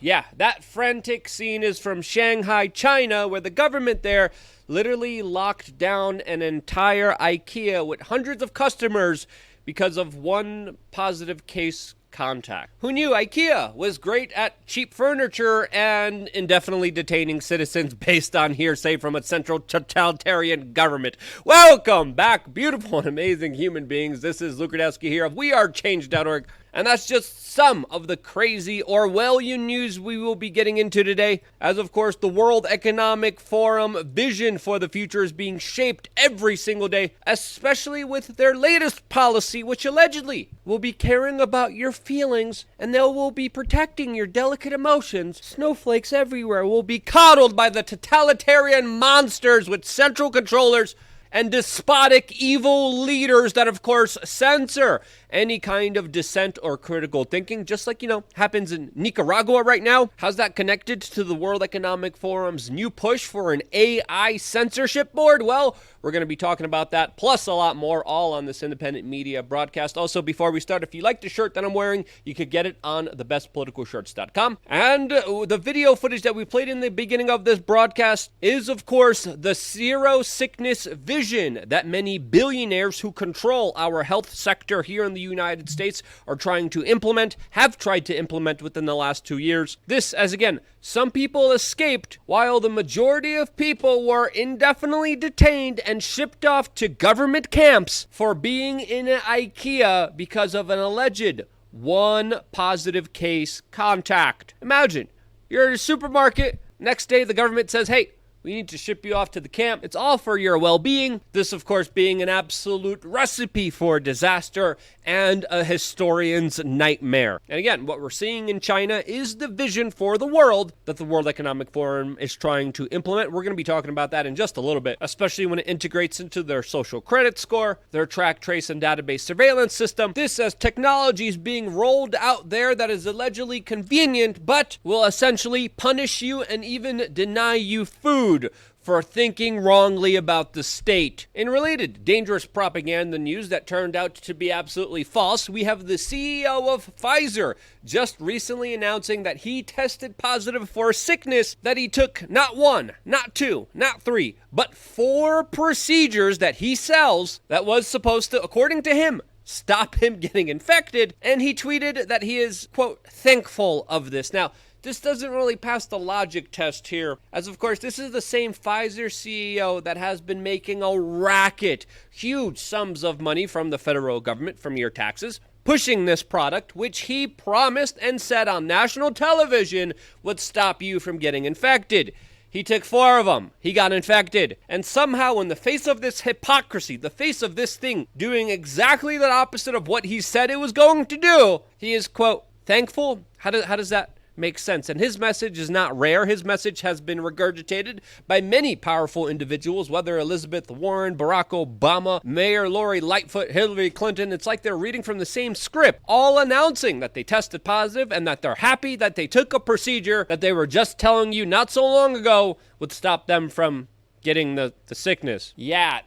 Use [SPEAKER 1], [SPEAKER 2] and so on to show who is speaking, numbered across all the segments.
[SPEAKER 1] Yeah, that frantic scene is from Shanghai, China, where the government there literally locked down an entire IKEA with hundreds of customers because of one positive case contact. Who knew IKEA was great at cheap furniture and indefinitely detaining citizens based on hearsay from a central totalitarian government? Welcome back, beautiful and amazing human beings. This is Luke Rudowski here of wearechange.org. And that's just some of the crazy Orwellian news we will be getting into today. As of course, the World Economic Forum vision for the future is being shaped every single day, especially with their latest policy, which allegedly will be caring about your feelings and they will be protecting your delicate emotions. Snowflakes everywhere will be coddled by the totalitarian monsters with central controllers and despotic evil leaders that, of course, censor any kind of dissent or critical thinking, just like, happens in Nicaragua right now. How's that connected to the World Economic Forum's new push for an AI censorship board? Well, we're going to be talking about that, plus a lot more, all on this independent media broadcast. Also, before we start, if you like the shirt that I'm wearing, you could get it on thebestpoliticalshirts.com. And the video footage that we played in the beginning of this broadcast is, of course, the zero sickness vision that many billionaires who control our health sector here in the United States are trying to implement, have tried to implement within the last 2 years. This, as again, some people escaped while the majority of people were indefinitely detained and shipped off to government camps for being in an IKEA because of an alleged one positive case contact. Imagine, you're at a supermarket, next day the government says, hey, we need to ship you off to the camp. It's all for your well-being. This, of course, being an absolute recipe for disaster and a historian's nightmare. And again, what we're seeing in China is the vision for the world that the World Economic Forum is trying to implement. We're going to be talking about that in just a little bit, especially when it integrates into their social credit score, their track, trace, and database surveillance system. This as technology is being rolled out there that is allegedly convenient, but will essentially punish you and even deny you food for thinking wrongly about the state. In related dangerous propaganda news that turned out to be absolutely false, we have the CEO of Pfizer just recently announcing that he tested positive for a sickness that he took not one, not two, not three, but 4 procedures that he sells that was supposed to, according to him, stop him getting infected. And he tweeted that he is, quote, thankful of this. Now, this doesn't really pass the logic test here, as of course this is the same Pfizer CEO that has been making a racket, huge sums of money from the federal government, from your taxes, pushing this product, which he promised and said on national television would stop you from getting infected. He took 4 of them. He got infected. And somehow in the face of this hypocrisy, the face of this thing doing exactly the opposite of what he said it was going to do, he is, quote, thankful. How does that makes sense? And his message is not rare. His message has been regurgitated by many powerful individuals, whether Elizabeth Warren, Barack Obama, Mayor Lori Lightfoot, Hillary Clinton. It's like they're reading from the same script, all announcing that they tested positive and that they're happy that they took a procedure that they were just telling you not so long ago would stop them from getting the sickness. Yeah,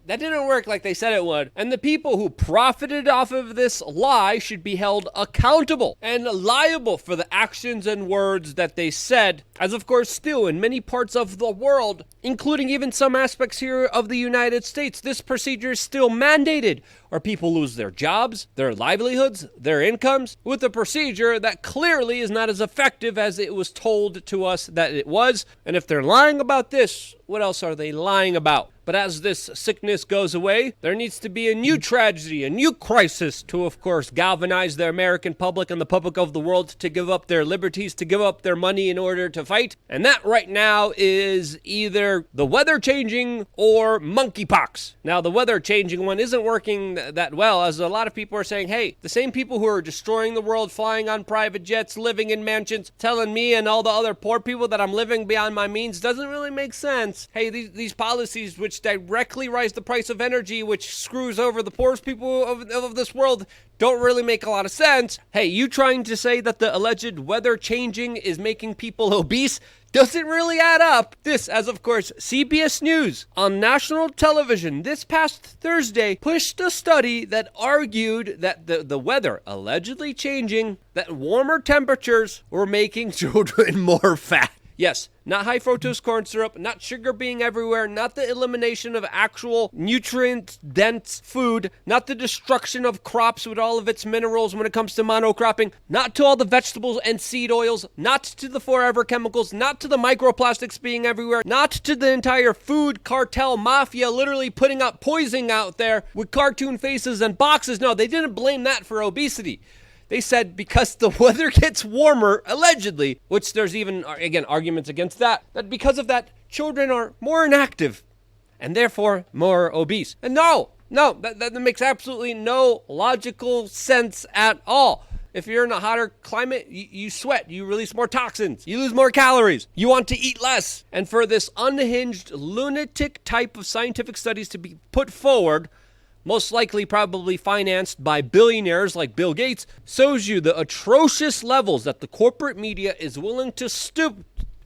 [SPEAKER 1] that didn't work like they said it would. And the people who profited off of this lie should be held accountable and liable for the actions and words that they said, as of course still in many parts of the world, including even some aspects here of the United States, this procedure is still mandated, or people lose their jobs, their livelihoods, their incomes, with a procedure that clearly is not as effective as it was told to us that it was. And if they're lying about this, what else are they lying about? But as this sickness goes away, there needs to be a new tragedy, a new crisis to, of course, galvanize the American public and the public of the world to give up their liberties, to give up their money in order to fight. And that right now is either the weather changing or monkeypox. Now, the weather changing one isn't working that well, as a lot of people are saying, hey, the same people who are destroying the world, flying on private jets, living in mansions, telling me and all the other poor people that I'm living beyond my means doesn't really make sense. sense. Hey, these policies which directly rise the price of energy, which screws over the poorest people of this world, don't really make a lot of sense. Hey, you trying to say that the alleged weather changing is making people obese doesn't really add up. This, as of course, CBS News on national television this past Thursday pushed a study that argued that the weather allegedly changing, that warmer temperatures were making children more fat. Yes, not high fructose corn syrup, not sugar being everywhere, not the elimination of actual nutrient-dense food, not the destruction of crops with all of its minerals when it comes to monocropping, not to all the vegetables and seed oils, not to the forever chemicals, not to the microplastics being everywhere, not to the entire food cartel mafia literally putting out poison out there with cartoon faces and boxes. No, they didn't blame that for obesity. They said because the weather gets warmer, allegedly, which there's even, again, arguments against that because of that, children are more inactive and therefore more obese. And no, that makes absolutely no logical sense at all. If you're in a hotter climate, you sweat, you release more toxins, you lose more calories, you want to eat less. And for this unhinged, lunatic type of scientific studies to be put forward, most likely probably financed by billionaires like Bill Gates, shows you the atrocious levels that the corporate media is willing to stoop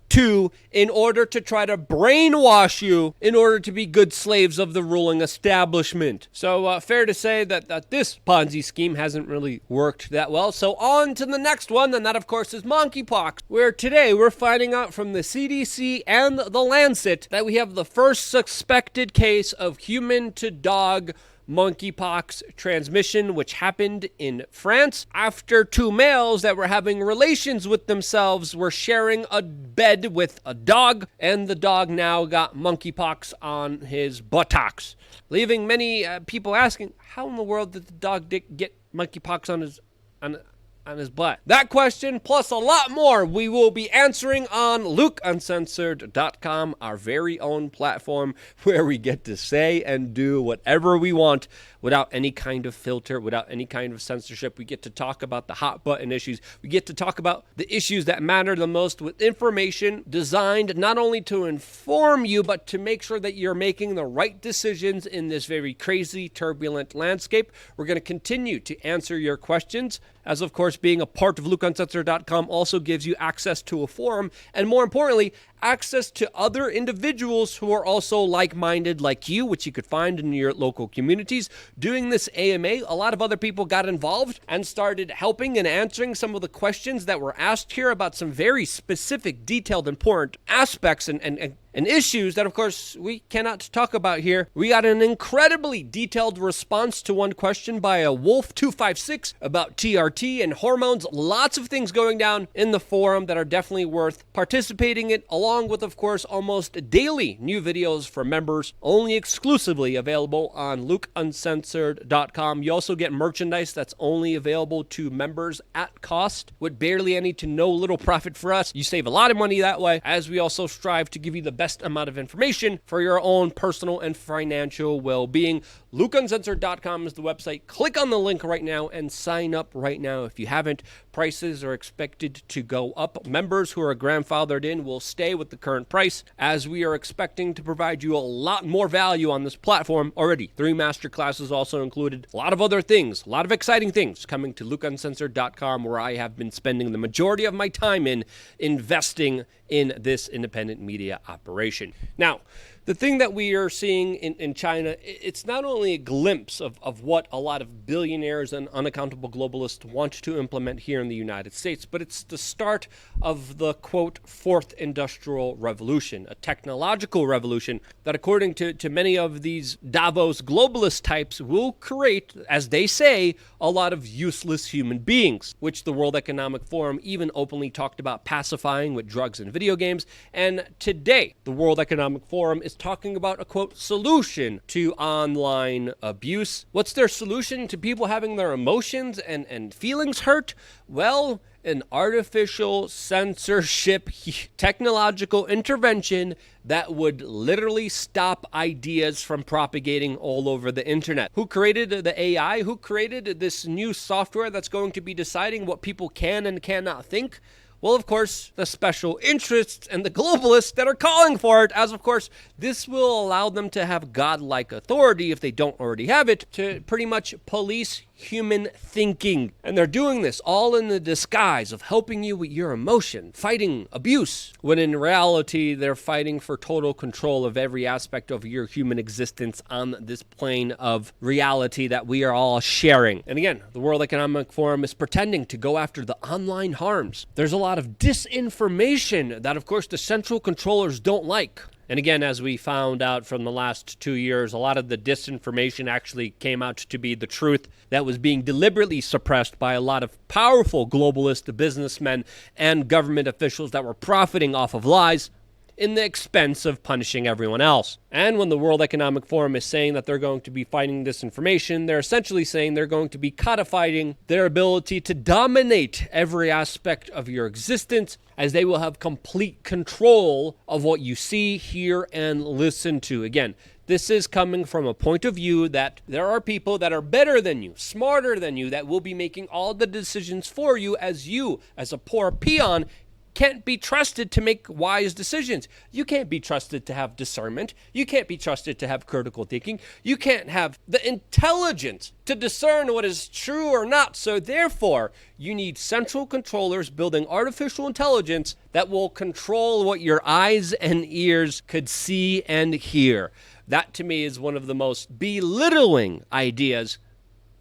[SPEAKER 1] to in order to try to brainwash you in order to be good slaves of the ruling establishment. So fair to say that this Ponzi scheme hasn't really worked that well. So on to the next one, and that of course is monkeypox, where today we're finding out from the CDC and the Lancet that we have the first suspected case of human to dog monkeypox transmission, which happened in France after two males that were having relations with themselves were sharing a bed with a dog, and the dog now got monkeypox on his buttocks, leaving many people asking, how in the world did the dog get monkeypox on his butt? That question, plus a lot more, we will be answering on LukeUncensored.com, our very own platform where we get to say and do whatever we want without any kind of filter, without any kind of censorship. We get to talk about the hot button issues. We get to talk about the issues that matter the most with information designed not only to inform you, but to make sure that you're making the right decisions in this very crazy, turbulent landscape. We're going to continue to answer your questions, as of course being a part of LukeUncensored.com also gives you access to a forum, and more importantly, access to other individuals who are also like-minded like you, which you could find in your local communities. Doing this AMA, a lot of other people got involved and started helping and answering some of the questions that were asked here about some very specific, detailed, important aspects and issues that, of course, we cannot talk about here. We got an incredibly detailed response to one question by a Wolf256 about TRT and hormones. Lots of things going down in the forum that are definitely worth participating in, along with, of course, almost daily new videos for members, only exclusively available on LukeUncensored.com. You also get merchandise that's only available to members at cost, with barely any to no little profit for us. You save a lot of money that way, as we also strive to give you the best amount of information for your own personal and financial well-being. LukeUncensored.com is the website. Click on the link right now and sign up right now if you haven't. Prices are expected to go up. Members who are grandfathered in will stay with the current price, as we are expecting to provide you a lot more value on this platform already. 3 master classes also included. A lot of other things, a lot of exciting things coming to LukeUncensored.com, where I have been spending the majority of my time in investing in this independent media operation. Now, the thing that we are seeing in China, it's not only a glimpse of what a lot of billionaires and unaccountable globalists want to implement here in the United States, but it's the start of the, quote, fourth industrial revolution, a technological revolution that, according to many of these Davos globalist types, will create, as they say, a lot of useless human beings, which the World Economic Forum even openly talked about pacifying with drugs and video games. And today, the World Economic Forum is talking about a, quote, solution to online abuse. What's their solution to people having their emotions and feelings hurt? Well, an artificial censorship technological intervention that would literally stop ideas from propagating all over the internet. Who created the AI? Who created this new software that's going to be deciding what people can and cannot think? Well, of course, the special interests and the globalists that are calling for it, as of course, this will allow them to have godlike authority, if they don't already have it, to pretty much police human thinking. And they're doing this all in the disguise of helping you with your emotion, fighting abuse, when in reality, they're fighting for total control of every aspect of your human existence on this plane of reality that we are all sharing. And again, the World Economic Forum is pretending to go after the online harms. There's a lot of disinformation that, of course, the central controllers don't like. And again, as we found out from the last 2 years, a lot of the disinformation actually came out to be the truth that was being deliberately suppressed by a lot of powerful globalist businessmen and government officials that were profiting off of lies in the expense of punishing everyone else. And when the World Economic Forum is saying that they're going to be fighting disinformation, they're essentially saying they're going to be codifying their ability to dominate every aspect of your existence, as they will have complete control of what you see, hear, and listen to. Again, this is coming from a point of view that there are people that are better than you, smarter than you, that will be making all the decisions for you, as a poor peon, can't be trusted to make wise decisions. You can't be trusted to have discernment. You can't be trusted to have critical thinking. You can't have the intelligence to discern what is true or not. So therefore, you need central controllers building artificial intelligence that will control what your eyes and ears could see and hear. That to me is one of the most belittling ideas,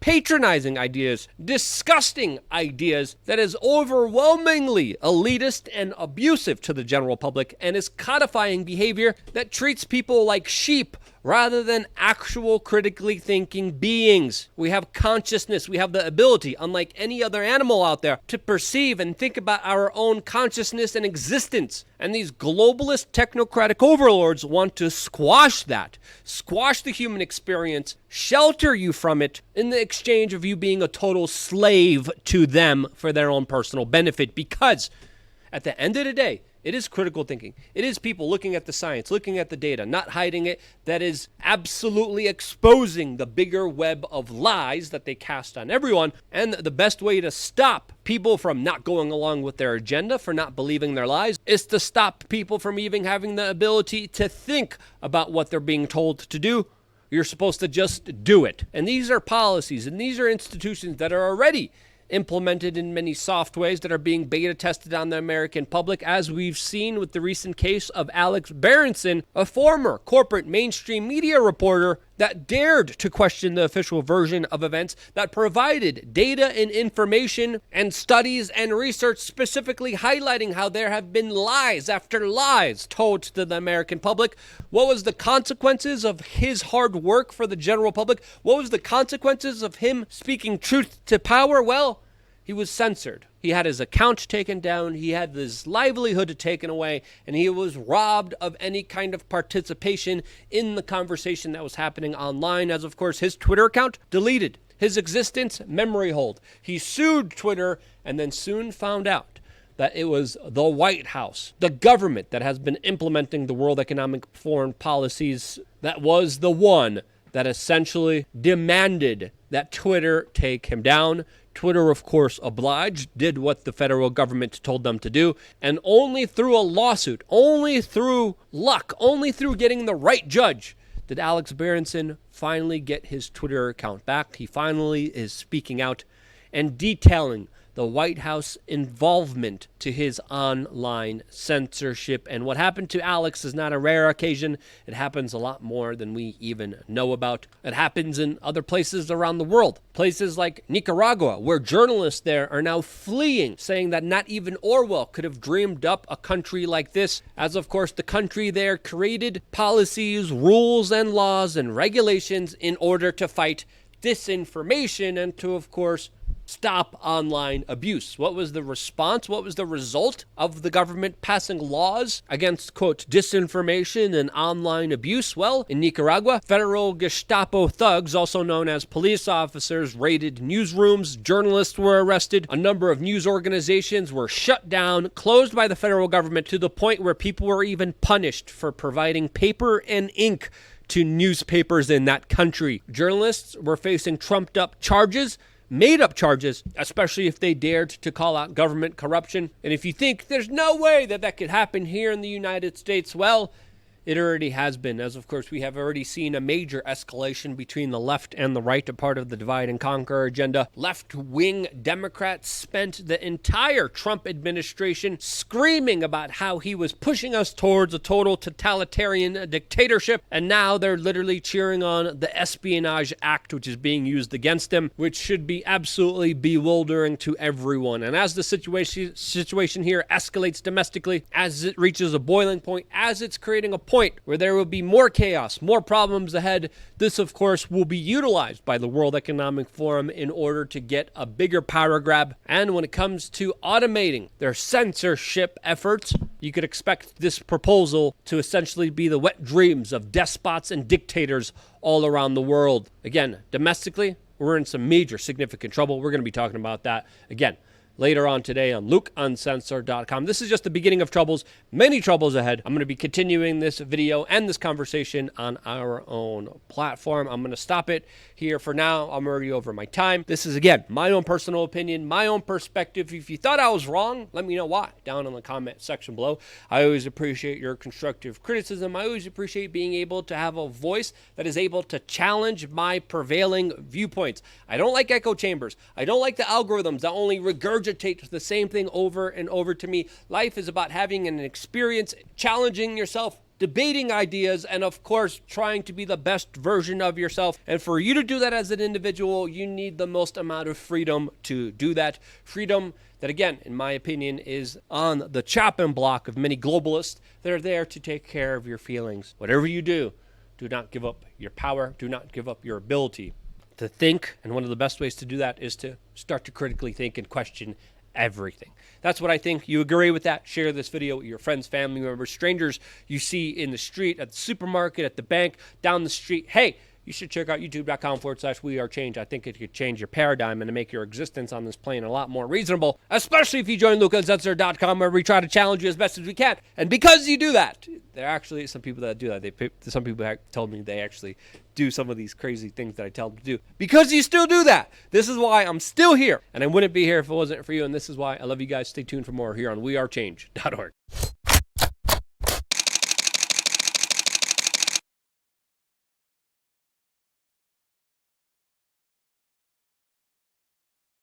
[SPEAKER 1] patronizing ideas, disgusting ideas that is overwhelmingly elitist and abusive to the general public, and is codifying behavior that treats people like sheep rather than actual critically thinking beings. We have consciousness. We have the ability, unlike any other animal out there, to perceive and think about our own consciousness and existence. And these globalist technocratic overlords want to squash that, squash the human experience, shelter you from it in the exchange of you being a total slave to them for their own personal benefit. Because at the end of the day, it is critical thinking. It is people looking at the science, looking at the data, not hiding it, that is absolutely exposing the bigger web of lies that they cast on everyone. And the best way to stop people from not going along with their agenda, for not believing their lies, is to stop people from even having the ability to think about what they're being told to do. You're supposed to just do it. And these are policies and these are institutions that are already implemented in many soft ways that are being beta tested on the American public, as we've seen with the recent case of Alex Berenson, a former corporate mainstream media reporter that dared to question the official version of events, that provided data and information and studies and research specifically highlighting how there have been lies after lies told to the American public. What was the consequences of his hard work for the general public? What was the consequences of him speaking truth to power? Well, he was censored. He had his account taken down, he had his livelihood taken away, and he was robbed of any kind of participation in the conversation that was happening online, as of course his Twitter account deleted. His existence, memory hold. He sued Twitter and then soon found out that it was the White House, the government that has been implementing the World Economic Forum policies, that was the one that essentially demanded that Twitter take him down. Twitter, of course, obliged, did what the federal government told them to do, and only through a lawsuit, only through luck, only through getting the right judge, did Alex Berenson finally get his Twitter account back. He finally is speaking out and detailing the White House involvement to his online censorship. And what happened to Alex is not a rare occasion. It happens a lot more than we even know about. It happens in other places around the world. Places like Nicaragua, where journalists there are now fleeing, saying that not even Orwell could have dreamed up a country like this, as of course the country there created policies, rules, and laws and regulations in order to fight disinformation and to, of course, stop online abuse. What was the response? What was the result of the government passing laws against, quote, disinformation and online abuse? Well, in Nicaragua, federal Gestapo thugs, also known as police officers, raided newsrooms. Journalists were arrested. A number of news organizations were shut down, closed by the federal government, to the point where people were even punished for providing paper and ink to newspapers in that country. Journalists were facing trumped up charges, made-up charges, especially if they dared to call out government corruption. And if you think there's no way that that could happen here in the United States, well, it already has been, as of course we have already seen a major escalation between the left and the right, a part of the divide and conquer agenda. Left-wing Democrats spent the entire Trump administration screaming about how he was pushing us towards a total totalitarian dictatorship, and now they're literally cheering on the Espionage Act, which is being used against him, which should be absolutely bewildering to everyone. And as the situation here escalates domestically, as it reaches a boiling point, as it's creating a point where there will be more chaos, more problems ahead, this of course will be utilized by the World Economic Forum in order to get a bigger power grab. And when it comes to automating their censorship efforts, you could expect this proposal to essentially be the wet dreams of despots and dictators all around the world. Again, domestically, we're in some major significant trouble. We're going to be talking about that again later on today on LukeUncensored.com. This is just the beginning of troubles, many troubles ahead. I'm going to be continuing this video and this conversation on our own platform. I'm going to stop it here for now. I'm already over my time. This is, again, my own personal opinion, my own perspective. If you thought I was wrong, let me know why down in the comment section below. I always appreciate your constructive criticism. I always appreciate being able to have a voice that is able to challenge my prevailing viewpoints. I don't like echo chambers. I don't like the algorithms that only regurgitate the same thing over and over to me. Life is about having an experience, challenging yourself, debating ideas, and of course, trying to be the best version of yourself. And for you to do that as an individual, you need the most amount of freedom to do that. Freedom that, again, in my opinion, is on the chopping block of many globalists that are there to take care of your feelings. Whatever you do, do not give up your power. Do not give up your ability to think, and one of the best ways to do that is to start to critically think and question everything. That's what I think. You agree with that? Share this video with your friends, family members, strangers you see in the street, at the supermarket, at the bank, down the street. Hey, you should check out youtube.com/wearechange. I think it could change your paradigm and make your existence on this plane a lot more reasonable, especially if you join LukeUncensored.com, where we try to challenge you as best as we can. And because you do that, there are actually some people that do that. Some people have told me they actually do some of these crazy things that I tell them to do. Because you still do that, this is why I'm still here. And I wouldn't be here if it wasn't for you. And this is why I love you guys. Stay tuned for more here on wearechange.org.